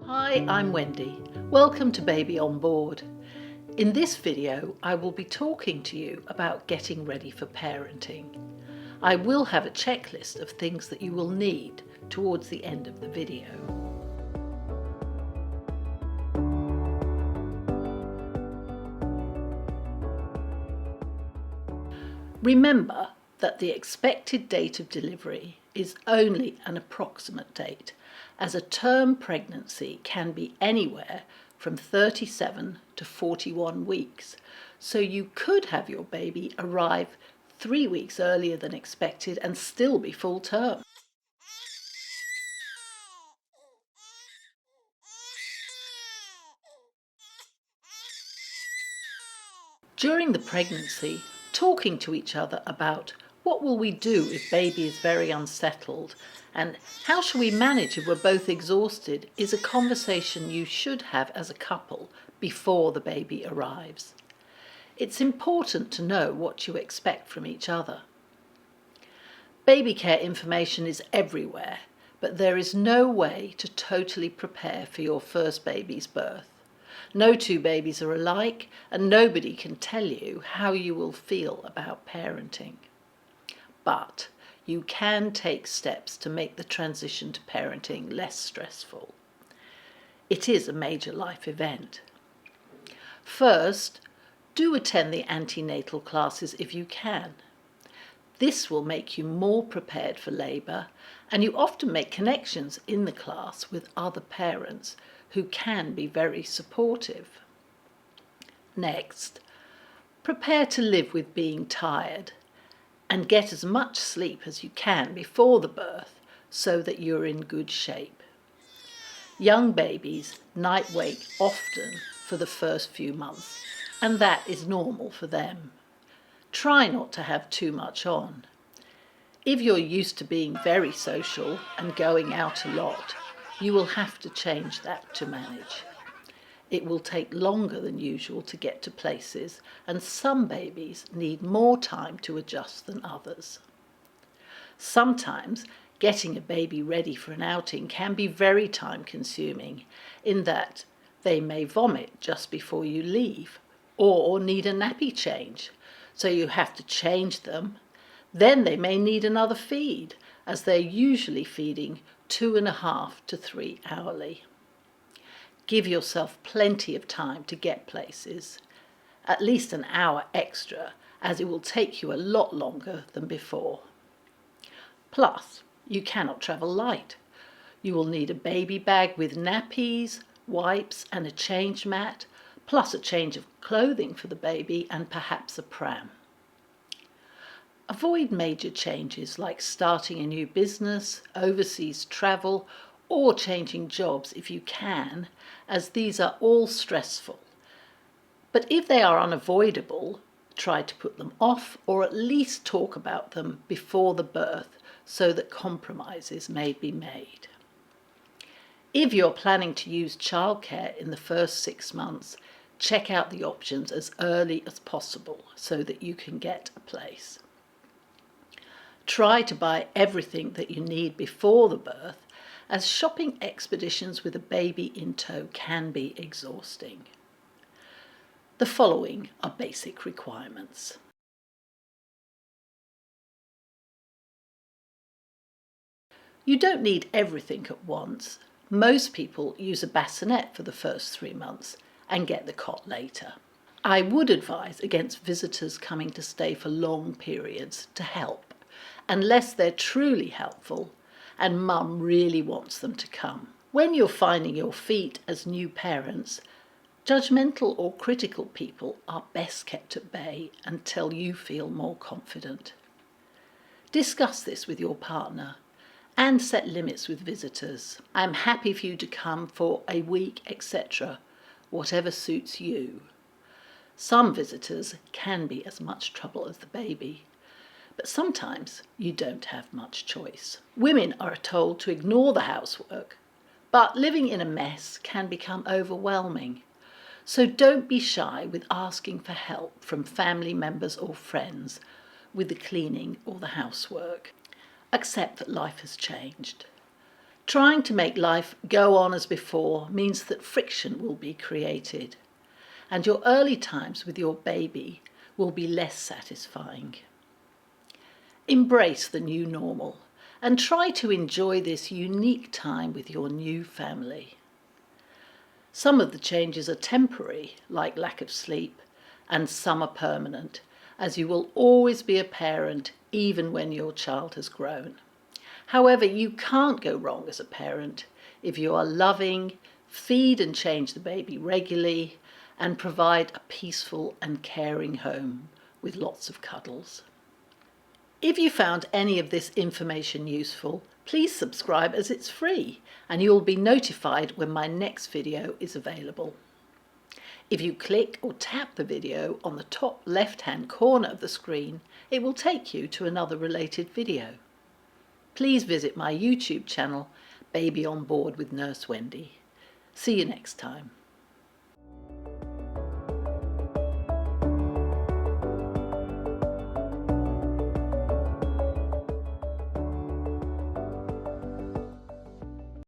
Hi, I'm Wendy. Welcome to Baby on Board. In this video, I will be talking to you about getting ready for parenting. I will have a checklist of things that you will need towards the end of the video. Remember that the expected date of delivery is only an approximate date, as a term pregnancy can be anywhere from 37 to 41 weeks, so you could have your baby arrive 3 weeks earlier than expected and still be full term. During the pregnancy, talking to each other about what will we do if baby is very unsettled and how shall we manage if we're both exhausted is a conversation you should have as a couple before the baby arrives. It's important to know what you expect from each other. Baby care information is everywhere, but there is no way to totally prepare for your first baby's birth. No two babies are alike, and nobody can tell you how you will feel about parenting. But you can take steps to make the transition to parenting less stressful. It is a major life event. First, do attend the antenatal classes if you can. This will make you more prepared for labour, and you often make connections in the class with other parents who can be very supportive. Next, prepare to live with being tired and get as much sleep as you can before the birth so that you're in good shape. Young babies night wake often for the first few months, and that is normal for them. Try not to have too much on. If you're used to being very social and going out a lot, you will have to change that to manage. It will take longer than usual to get to places, and some babies need more time to adjust than others. Sometimes getting a baby ready for an outing can be very time-consuming, in that they may vomit just before you leave, or need a nappy change, so you have to change them. Then they may need another feed, as they're usually feeding 2.5 to 3 hourly. Give yourself plenty of time to get places, at least an hour extra, as it will take you a lot longer than before. Plus, you cannot travel light. You will need a baby bag with nappies, wipes and a change mat, plus a change of clothing for the baby and perhaps a pram. Avoid major changes like starting a new business, overseas travel, or changing jobs if you can, as these are all stressful. But if they are unavoidable, try to put them off or at least talk about them before the birth so that compromises may be made. If you're planning to use childcare in the first 6 months, check out the options as early as possible so that you can get a place. Try to buy everything that you need before the birth, as shopping expeditions with a baby in tow can be exhausting. The following are basic requirements. You don't need everything at once. Most people use a bassinet for the first 3 months and get the cot later. I would advise against visitors coming to stay for long periods to help, unless they're truly helpful and mum really wants them to come. When you're finding your feet as new parents, judgmental or critical people are best kept at bay until you feel more confident. Discuss this with your partner and set limits with visitors. I'm happy for you to come for a week, etc., whatever suits you. Some visitors can be as much trouble as the baby, but sometimes you don't have much choice. Women are told to ignore the housework, but living in a mess can become overwhelming. So don't be shy with asking for help from family members or friends with the cleaning or the housework. Accept that life has changed. Trying to make life go on as before means that friction will be created, and your early times with your baby will be less satisfying. Embrace the new normal and try to enjoy this unique time with your new family. Some of the changes are temporary, like lack of sleep, and some are permanent, as you will always be a parent even when your child has grown. However, you can't go wrong as a parent if you are loving, feed and change the baby regularly, and provide a peaceful and caring home with lots of cuddles. If you found any of this information useful, please subscribe as it's free and you will be notified when my next video is available. If you click or tap the video on the top left-hand corner of the screen, it will take you to another related video. Please visit my YouTube channel, Baby on Board with Nurse Wendy. See you next time.